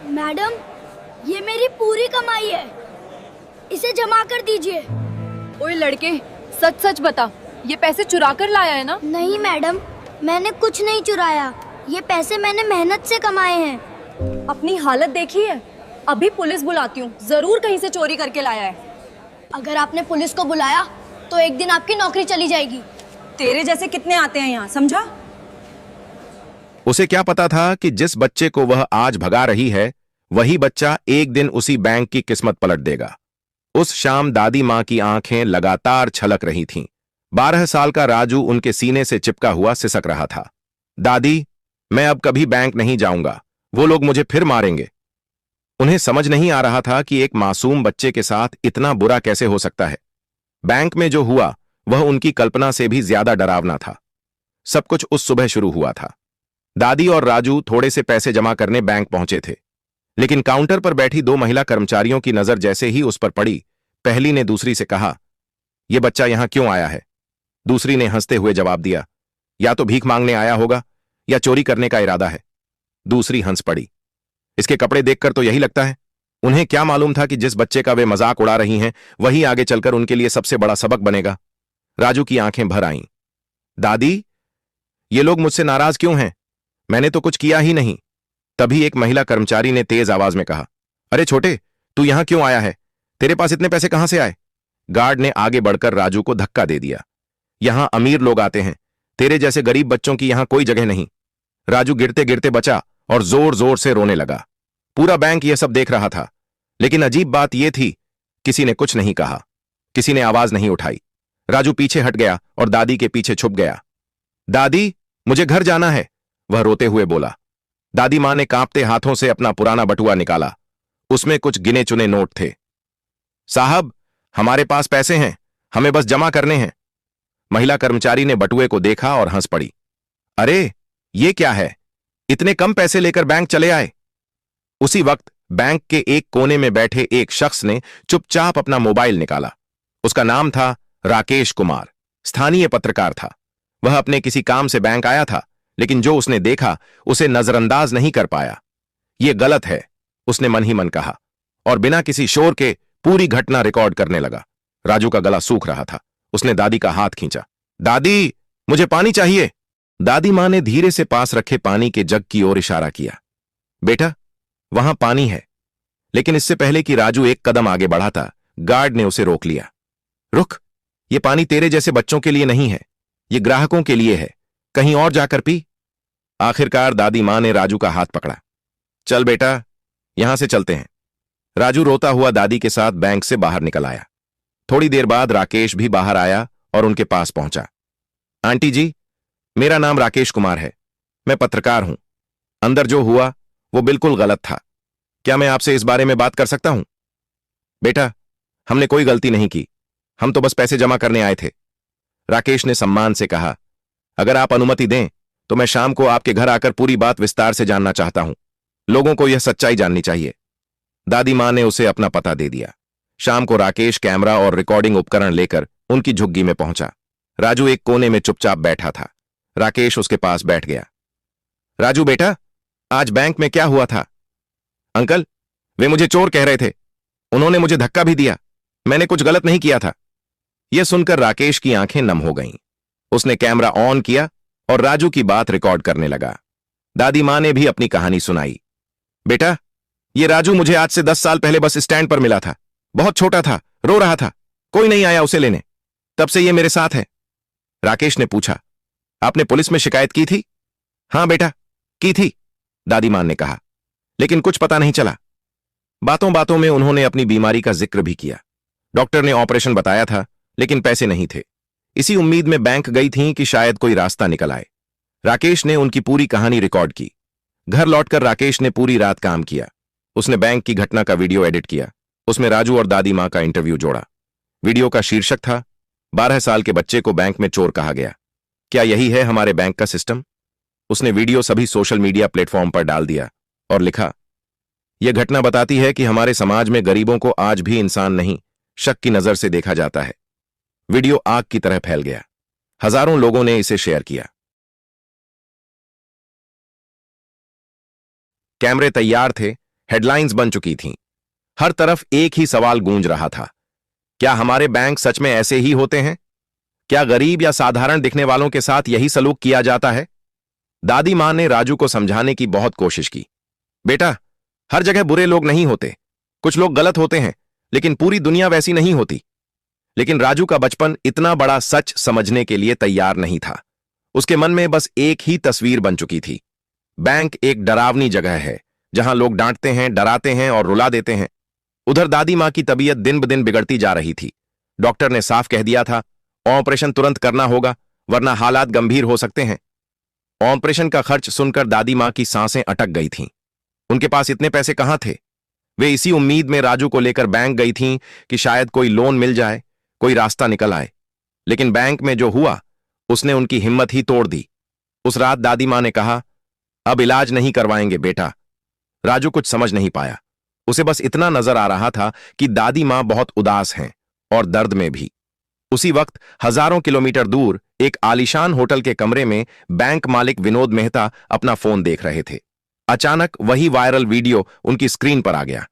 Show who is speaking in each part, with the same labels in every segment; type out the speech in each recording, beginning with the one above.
Speaker 1: Madam, ये मेरी पूरी कमाई है, इसे जमा कर दीजिए।
Speaker 2: ओए लड़के, सच सच बता, ये पैसे चुरा कर लाया है ना?
Speaker 1: नहीं मैडम, मैंने कुछ नहीं चुराया, ये पैसे मैंने मेहनत से कमाए हैं।
Speaker 2: अपनी हालत देखी है? अभी पुलिस बुलाती हूँ, जरूर कहीं से चोरी करके लाया है।
Speaker 1: अगर आपने पुलिस को बुलाया तो एक दिन आपकी नौकरी चली जाएगी।
Speaker 2: तेरे जैसे कितने आते हैं यहाँ, समझा?
Speaker 3: उसे क्या पता था कि जिस बच्चे को वह आज भगा रही है वही बच्चा एक दिन उसी बैंक की किस्मत पलट देगा। उस शाम दादी मां की आंखें लगातार छलक रही थीं। 12 साल का राजू उनके सीने से चिपका हुआ सिसक रहा था। दादी, मैं अब कभी बैंक नहीं जाऊंगा, वो लोग मुझे फिर मारेंगे। उन्हें समझ नहीं आ रहा था कि एक मासूम बच्चे के साथ इतना बुरा कैसे हो सकता है। बैंक में जो हुआ वह उनकी कल्पना से भी ज्यादा डरावना था। सब कुछ उस सुबह शुरू हुआ था। दादी और राजू थोड़े से पैसे जमा करने बैंक पहुंचे थे, लेकिन काउंटर पर बैठी 2 महिला कर्मचारियों की नजर जैसे ही उस पर पड़ी, पहली ने दूसरी से कहा, यह बच्चा यहां क्यों आया है? दूसरी ने हंसते हुए जवाब दिया, या तो भीख मांगने आया होगा या चोरी करने का इरादा है। दूसरी हंस पड़ी, इसके कपड़े देखकर तो यही लगता है। उन्हें क्या मालूम था कि जिस बच्चे का वे मजाक उड़ा रही हैं वही आगे चलकर उनके लिए सबसे बड़ा सबक बनेगा। राजू की आंखें भर आईं। दादी, ये लोग मुझसे नाराज क्यों हैं? मैंने तो कुछ किया ही नहीं। तभी एक महिला कर्मचारी ने तेज आवाज में कहा, अरे छोटे, तू यहां क्यों आया है? तेरे पास इतने पैसे कहां से आए? गार्ड ने आगे बढ़कर राजू को धक्का दे दिया। यहां अमीर लोग आते हैं, तेरे जैसे गरीब बच्चों की यहां कोई जगह नहीं। राजू गिरते गिरते बचा और जोर जोर से रोने लगा। पूरा बैंक यह सब देख रहा था, लेकिन अजीब बात यह थी, किसी ने कुछ नहीं कहा, किसी ने आवाज नहीं उठाई। राजू पीछे हट गया और दादी के पीछे छुप गया। दादी, मुझे घर जाना है, वह रोते हुए बोला। दादी मां ने कांपते हाथों से अपना पुराना बटुआ निकाला। उसमें कुछ गिने चुने नोट थे। साहब, हमारे पास पैसे हैं, हमें बस जमा करने हैं। महिला कर्मचारी ने बटुए को देखा और हंस पड़ी। अरे, ये क्या है? इतने कम पैसे लेकर बैंक चले आए? उसी वक्त बैंक के एक कोने में बैठे एक शख्स ने चुपचाप अपना मोबाइल निकाला। उसका नाम था राकेश कुमार, स्थानीय पत्रकार था। वह अपने किसी काम से बैंक आया था, लेकिन जो उसने देखा उसे नजरअंदाज नहीं कर पाया। यह गलत है, उसने मन ही मन कहा, और बिना किसी शोर के पूरी घटना रिकॉर्ड करने लगा। राजू का गला सूख रहा था। उसने दादी का हाथ खींचा। दादी, मुझे पानी चाहिए। दादी मां ने धीरे से पास रखे पानी के जग की ओर इशारा किया। बेटा, वहां पानी है। लेकिन इससे पहले कि राजू एक कदम आगे बढ़ाता, गार्ड ने उसे रोक लिया। रुक, यह पानी तेरे जैसे बच्चों के लिए नहीं है, यह ग्राहकों के लिए है, कहीं और जाकर पी। आखिरकार दादी मां ने राजू का हाथ पकड़ा। चल बेटा, यहां से चलते हैं। राजू रोता हुआ दादी के साथ बैंक से बाहर निकल आया। थोड़ी देर बाद राकेश भी बाहर आया और उनके पास पहुंचा। आंटी जी, मेरा नाम राकेश कुमार है, मैं पत्रकार हूं। अंदर जो हुआ वो बिल्कुल गलत था। क्या मैं आपसे इस बारे में बात कर सकता हूं? बेटा, हमने कोई गलती नहीं की, हम तो बस पैसे जमा करने आए थे। राकेश ने सम्मान से कहा, अगर आप अनुमति दें तो मैं शाम को आपके घर आकर पूरी बात विस्तार से जानना चाहता हूं। लोगों को यह सच्चाई जाननी चाहिए। दादी मां ने उसे अपना पता दे दिया। शाम को राकेश कैमरा और रिकॉर्डिंग उपकरण लेकर उनकी झुग्गी में पहुंचा। राजू एक कोने में चुपचाप बैठा था। राकेश उसके पास बैठ गया। राजू बेटा, आज बैंक में क्या हुआ था? अंकल, वे मुझे चोर कह रहे थे, उन्होंने मुझे धक्का भी दिया, मैंने कुछ गलत नहीं किया था। यह सुनकर राकेश की आंखें नम हो गईं। उसने कैमरा ऑन किया और राजू की बात रिकॉर्ड करने लगा। दादी मां ने भी अपनी कहानी सुनाई। बेटा, यह राजू मुझे आज से 10 साल पहले बस स्टैंड पर मिला था। बहुत छोटा था, रो रहा था, कोई नहीं आया उसे लेने। तब से यह मेरे साथ है। राकेश ने पूछा, आपने पुलिस में शिकायत की थी? हां बेटा, की थी, दादी मां ने कहा, लेकिन कुछ पता नहीं चला। बातों बातों में उन्होंने अपनी बीमारी का जिक्र भी किया। डॉक्टर ने ऑपरेशन बताया था, लेकिन पैसे नहीं थे। इसी उम्मीद में बैंक गई थीं कि शायद कोई रास्ता निकल आए। राकेश ने उनकी पूरी कहानी रिकॉर्ड की। घर लौटकर राकेश ने पूरी रात काम किया। उसने बैंक की घटना का वीडियो एडिट किया। उसमें राजू और दादी मां का इंटरव्यू जोड़ा। वीडियो का शीर्षक था, 12 साल के बच्चे को बैंक में चोर कहा गया, क्या यही है हमारे बैंक का सिस्टम? उसने वीडियो सभी सोशल मीडिया प्लेटफॉर्म पर डाल दिया और लिखा, यह घटना बताती है कि हमारे समाज में गरीबों को आज भी इंसान नहीं, शक की नजर से देखा जाता है। वीडियो आग की तरह फैल गया। हजारों लोगों ने इसे शेयर किया। कैमरे तैयार थे, हेडलाइंस बन चुकी थीं। हर तरफ एक ही सवाल गूंज रहा था, क्या हमारे बैंक सच में ऐसे ही होते हैं? क्या गरीब या साधारण दिखने वालों के साथ यही सलूक किया जाता है? दादी मां ने राजू को समझाने की बहुत कोशिश की। बेटा, हर जगह बुरे लोग नहीं होते, कुछ लोग गलत होते हैं, लेकिन पूरी दुनिया वैसी नहीं होती। लेकिन राजू का बचपन इतना बड़ा सच समझने के लिए तैयार नहीं था। उसके मन में बस एक ही तस्वीर बन चुकी थी। बैंक एक डरावनी जगह है, जहां लोग डांटते हैं, डराते हैं और रुला देते हैं। उधर दादी मां की तबीयत दिन ब दिन बिगड़ती जा रही थी। डॉक्टर ने साफ कह दिया था, ऑपरेशन तुरंत करना होगा, वरना हालात गंभीर हो सकते हैं। ऑपरेशन का खर्च सुनकर दादी मां की सांसें अटक गई थीं। उनके पास इतने पैसे कहां थे? वे इसी उम्मीद में राजू को लेकर बैंक गई थीं कि शायद कोई लोन मिल जाए, कोई रास्ता निकल आए। लेकिन बैंक में जो हुआ, उसने उनकी हिम्मत ही तोड़ दी। उस रात दादी मां ने कहा, अब इलाज नहीं करवाएंगे बेटा। राजू कुछ समझ नहीं पाया। उसे बस इतना नजर आ रहा था कि दादी मां बहुत उदास हैं और दर्द में भी। उसी वक्त हजारों किलोमीटर दूर एक आलीशान होटल के कमरे में बैंक मालिक विनोद मेहता अपना फोन देख रहे थे। अचानक वही वायरल वीडियो उनकी स्क्रीन पर आ गया।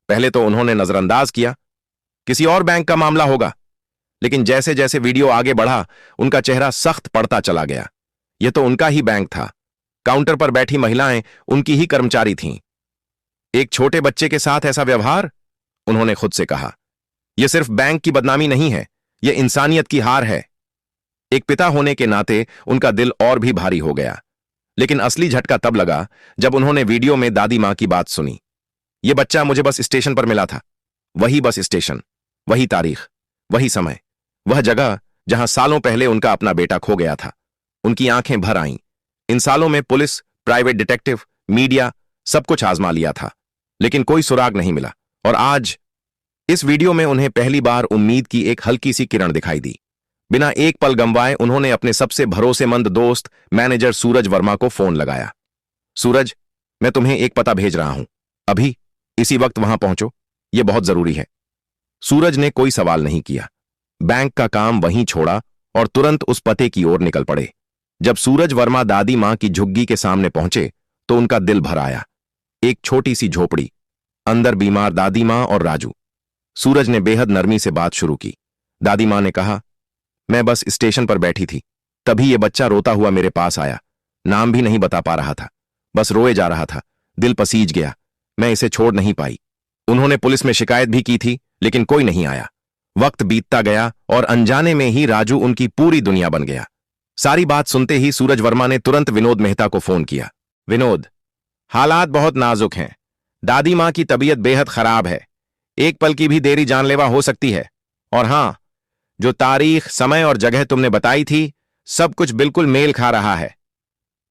Speaker 3: पहले तो उन्होंने नजरअंदाज किया, किसी और बैंक का मामला होगा। लेकिन जैसे जैसे वीडियो आगे बढ़ा, उनका चेहरा सख्त पड़ता चला गया। यह तो उनका ही बैंक था। काउंटर पर बैठी महिलाएं उनकी ही कर्मचारी थीं। एक छोटे बच्चे के साथ ऐसा व्यवहार? उन्होंने खुद से कहा। यह सिर्फ बैंक की बदनामी नहीं है, यह इंसानियत की हार है। एक पिता होने के नाते उनका दिल और भी भारी हो गया। लेकिन असली झटका तब लगा जब उन्होंने वीडियो में दादी मां की बात सुनी। यह बच्चा मुझे बस स्टेशन पर मिला था। वही बस स्टेशन, वही तारीख, वही समय, वह जगह जहां सालों पहले उनका अपना बेटा खो गया था। उनकी आंखें भर आईं। इन सालों में पुलिस, प्राइवेट डिटेक्टिव, मीडिया सब कुछ आजमा लिया था, लेकिन कोई सुराग नहीं मिला। और आज इस वीडियो में उन्हें पहली बार उम्मीद की एक हल्की सी किरण दिखाई दी। बिना एक पल गंवाए उन्होंने अपने सबसे भरोसेमंद दोस्त मैनेजर सूरज वर्मा को फोन लगाया। सूरज, मैं तुम्हें एक पता भेज रहा हूं, अभी इसी वक्त वहां पहुंचो, यह बहुत जरूरी है। सूरज ने कोई सवाल नहीं किया, बैंक का काम वहीं छोड़ा और तुरंत उस पते की ओर निकल पड़े। जब सूरज वर्मा दादी मां की झुग्गी के सामने पहुंचे तो उनका दिल भर आया। एक छोटी सी झोपड़ी, अंदर बीमार दादी मां और राजू। सूरज ने बेहद नरमी से बात शुरू की। दादी मां ने कहा, मैं बस स्टेशन पर बैठी थी, तभी यह बच्चा रोता हुआ मेरे पास आया। नाम भी नहीं बता पा रहा था, बस रोए जा रहा था। दिल पसीज गया, मैं इसे छोड़ नहीं पाई। उन्होंने पुलिस में शिकायत भी की थी, लेकिन कोई नहीं आया। वक्त बीतता गया और अनजाने में ही राजू उनकी पूरी दुनिया बन गया। सारी बात सुनते ही सूरज वर्मा ने तुरंत विनोद मेहता को फोन किया। विनोद, हालात बहुत नाजुक हैं। दादी मां की तबीयत बेहद खराब है। एक पल की भी देरी जानलेवा हो सकती है। और हां, जो तारीख, समय और जगह तुमने बताई थी, सब कुछ बिल्कुल मेल खा रहा है।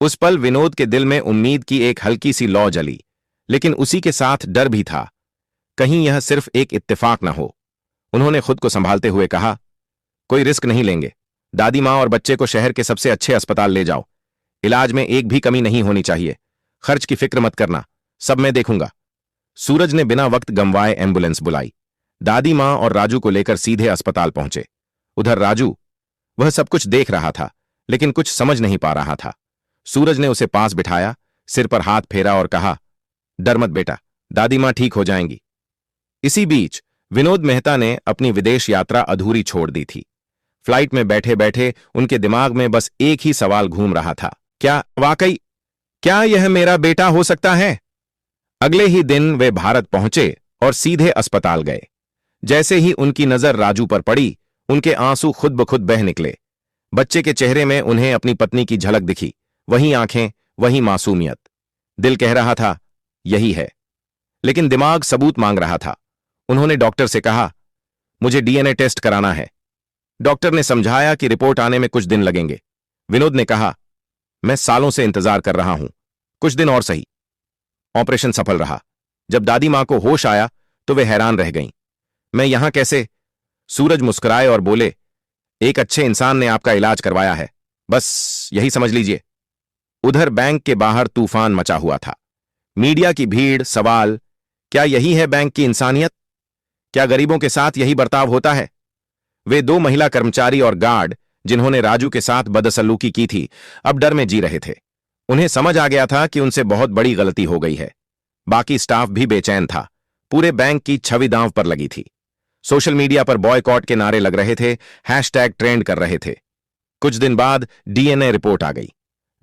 Speaker 3: उस पल विनोद के दिल में उम्मीद की एक हल्की सी लौ जली, लेकिन उसी के साथ डर भी था, कहीं यह सिर्फ एक इत्तेफाक न हो। उन्होंने खुद को संभालते हुए कहा, कोई रिस्क नहीं लेंगे। दादी मां और बच्चे को शहर के सबसे अच्छे अस्पताल ले जाओ। इलाज में एक भी कमी नहीं होनी चाहिए। खर्च की फिक्र मत करना, सब मैं देखूंगा। सूरज ने बिना वक्त गंवाए एम्बुलेंस बुलाई। दादी मां और राजू को लेकर सीधे अस्पताल पहुंचे। उधर राजू, वह सब कुछ देख रहा था, लेकिन कुछ समझ नहीं पा रहा था। सूरज ने उसे पास बिठाया, सिर पर हाथ फेरा और कहा, डर मत बेटा, दादी मां ठीक हो जाएंगी। इसी बीच विनोद मेहता ने अपनी विदेश यात्रा अधूरी छोड़ दी थी। फ्लाइट में बैठे बैठे उनके दिमाग में बस एक ही सवाल घूम रहा था, क्या यह मेरा बेटा हो सकता है? अगले ही दिन वे भारत पहुंचे और सीधे अस्पताल गए। जैसे ही उनकी नजर राजू पर पड़ी, उनके आंसू खुद ब खुद बह निकले। बच्चे के चेहरे में उन्हें अपनी पत्नी की झलक दिखी, वही आंखें, वही मासूमियत। दिल कह रहा था, यही है, लेकिन दिमाग सबूत मांग रहा था। उन्होंने डॉक्टर से कहा, मुझे डीएनए टेस्ट कराना है। डॉक्टर ने समझाया कि रिपोर्ट आने में कुछ दिन लगेंगे। विनोद ने कहा, मैं सालों से इंतजार कर रहा हूं, कुछ दिन और सही। ऑपरेशन सफल रहा। जब दादी मां को होश आया तो वे हैरान रह गईं। मैं यहां कैसे? सूरज मुस्कुराए और बोले, एक अच्छे इंसान ने आपका इलाज करवाया है, बस यही समझ लीजिए। उधर बैंक के बाहर तूफान मचा हुआ था। मीडिया की भीड़, सवाल, क्या यही है बैंक की इंसानियत? क्या गरीबों के साथ यही बर्ताव होता है? वे दो महिला कर्मचारी और गार्ड जिन्होंने राजू के साथ बदसलूकी की थी, अब डर में जी रहे थे। उन्हें समझ आ गया था कि उनसे बहुत बड़ी गलती हो गई है। बाकी स्टाफ भी बेचैन था। पूरे बैंक की छवि दांव पर लगी थी। सोशल मीडिया पर बॉयकॉट के नारे लग रहे थे, हैशटैग ट्रेंड कर रहे थे। कुछ दिन बाद डीएनए रिपोर्ट आ गई।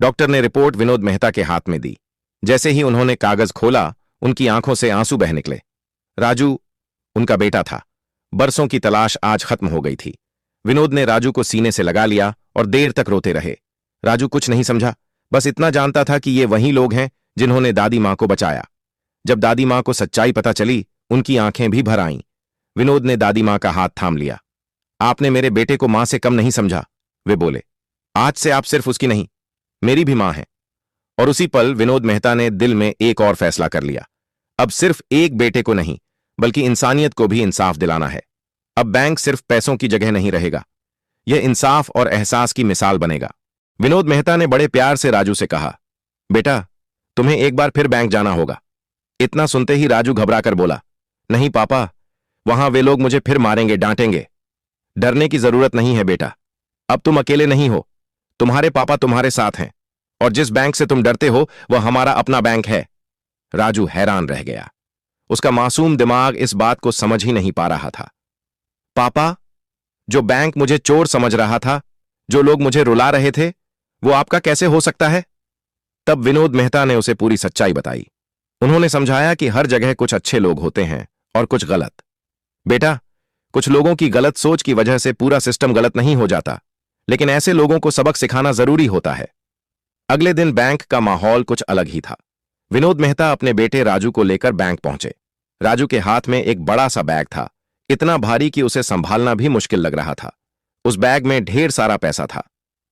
Speaker 3: डॉक्टर ने रिपोर्ट विनोद मेहता के हाथ में दी। जैसे ही उन्होंने कागज खोला, उनकी आंखों से आंसू बह निकले। राजू उनका बेटा था। बरसों की तलाश आज खत्म हो गई थी। विनोद ने राजू को सीने से लगा लिया और देर तक रोते रहे। राजू कुछ नहीं समझा, बस इतना जानता था कि ये वही लोग हैं जिन्होंने दादी मां को बचाया। जब दादी मां को सच्चाई पता चली, उनकी आंखें भी भर आईं। विनोद ने दादी मां का हाथ थाम लिया। आपने मेरे बेटे को मां से कम नहीं समझा, वे बोले। आज से आप सिर्फ उसकी नहीं, मेरी भी मां हैं। और उसी पल विनोद मेहता ने दिल में एक और फैसला कर लिया। अब सिर्फ एक बेटे को नहीं, बल्कि इंसानियत को भी इंसाफ दिलाना है। अब बैंक सिर्फ पैसों की जगह नहीं रहेगा, यह इंसाफ और एहसास की मिसाल बनेगा। विनोद मेहता ने बड़े प्यार से राजू से कहा, बेटा, तुम्हें एक बार फिर बैंक जाना होगा। इतना सुनते ही राजू घबराकर बोला, नहीं पापा, वहां वे लोग मुझे फिर मारेंगे, डांटेंगे। डरने की जरूरत नहीं है बेटा, अब तुम अकेले नहीं हो, तुम्हारे पापा तुम्हारे साथ हैं, और जिस बैंक से तुम डरते हो वह हमारा अपना बैंक है। राजू हैरान रह गया। उसका मासूम दिमाग इस बात को समझ ही नहीं पा रहा था। पापा, जो बैंक मुझे चोर समझ रहा था, जो लोग मुझे रुला रहे थे, वो आपका कैसे हो सकता है? तब विनोद मेहता ने उसे पूरी सच्चाई बताई। उन्होंने समझाया कि हर जगह कुछ अच्छे लोग होते हैं और कुछ गलत। बेटा, कुछ लोगों की गलत सोच की वजह से पूरा सिस्टम गलत नहीं हो जाता, लेकिन ऐसे लोगों को सबक सिखाना जरूरी होता है। अगले दिन बैंक का माहौल कुछ अलग ही था। विनोद मेहता अपने बेटे राजू को लेकर बैंक पहुंचे। राजू के हाथ में एक बड़ा सा बैग था, इतना भारी कि उसे संभालना भी मुश्किल लग रहा था। उस बैग में ढेर सारा पैसा था,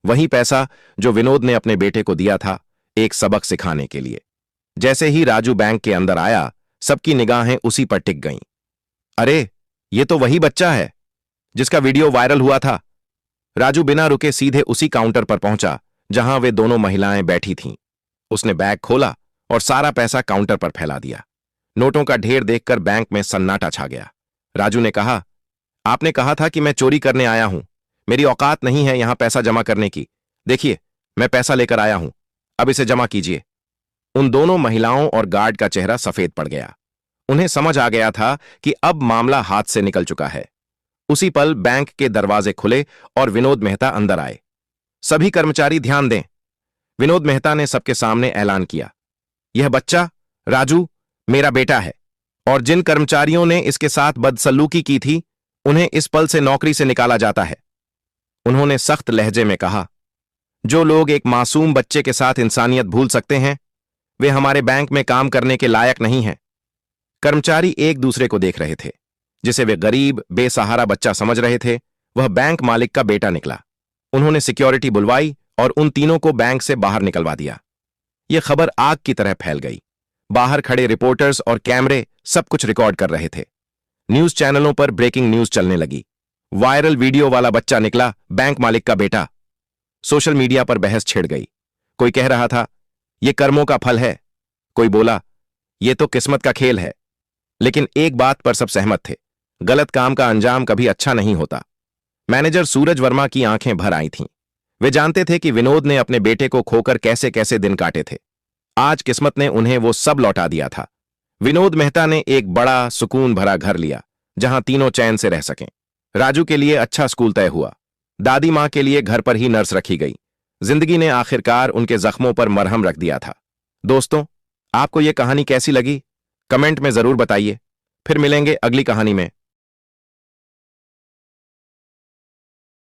Speaker 3: वही पैसा जो विनोद ने अपने बेटे को दिया था, एक सबक सिखाने के लिए। जैसे ही राजू बैंक के अंदर आया, सबकी निगाहें उसी पर टिक गईं। अरे, ये तो वही बच्चा है जिसका वीडियो वायरल हुआ था। राजू बिना रुके सीधे उसी काउंटर पर पहुंचा जहां वे दोनों महिलाएं बैठी थीं। उसने बैग खोला और सारा पैसा काउंटर पर फैला दिया। नोटों का ढेर देखकर बैंक में सन्नाटा छा गया। राजू ने कहा, आपने कहा था कि मैं चोरी करने आया हूं, मेरी औकात नहीं है यहां पैसा जमा करने की। देखिए, मैं पैसा लेकर आया हूं, अब इसे जमा कीजिए। उन दोनों महिलाओं और गार्ड का चेहरा सफेद पड़ गया। उन्हें समझ आ गया था कि अब मामला हाथ से निकल चुका है। उसी पल बैंक के दरवाजे खुले और विनोद मेहता अंदर आए। सभी कर्मचारी ध्यान दें, विनोद मेहता ने सबके सामने ऐलान किया, यह बच्चा राजू मेरा बेटा है, और जिन कर्मचारियों ने इसके साथ बदसलूकी की थी, उन्हें इस पल से नौकरी से निकाला जाता है। उन्होंने सख्त लहजे में कहा, जो लोग एक मासूम बच्चे के साथ इंसानियत भूल सकते हैं, वे हमारे बैंक में काम करने के लायक नहीं हैं। कर्मचारी एक दूसरे को देख रहे थे। जिसे वे गरीब बेसहारा बच्चा समझ रहे थे, वह बैंक मालिक का बेटा निकला। उन्होंने सिक्योरिटी बुलवाई और उन तीनों को बैंक से बाहर निकलवा दिया। यह खबर आग की तरह फैल गई। बाहर खड़े रिपोर्टर्स और कैमरे सब कुछ रिकॉर्ड कर रहे थे। न्यूज चैनलों पर ब्रेकिंग न्यूज चलने लगी। वायरल वीडियो वाला बच्चा निकला बैंक मालिक का बेटा। सोशल मीडिया पर बहस छिड़ गई। कोई कह रहा था, यह कर्मों का फल है। कोई बोला, यह तो किस्मत का खेल है। लेकिन एक बात पर सब सहमत थे, गलत काम का अंजाम कभी अच्छा नहीं होता। मैनेजर सूरज वर्मा की आंखें भर आई थीं। वे जानते थे कि विनोद ने अपने बेटे को खोकर कैसे कैसे दिन काटे थे। आज किस्मत ने उन्हें वो सब लौटा दिया था। विनोद मेहता ने एक बड़ा सुकून भरा घर लिया, जहां तीनों चैन से रह सकें। राजू के लिए अच्छा स्कूल तय हुआ। दादी मां के लिए घर पर ही नर्स रखी गई। जिंदगी ने आखिरकार उनके जख्मों पर मरहम रख दिया था। दोस्तों, आपको यह कहानी कैसी लगी? कमेंट में जरूर बताइए। फिर मिलेंगे अगली कहानी में।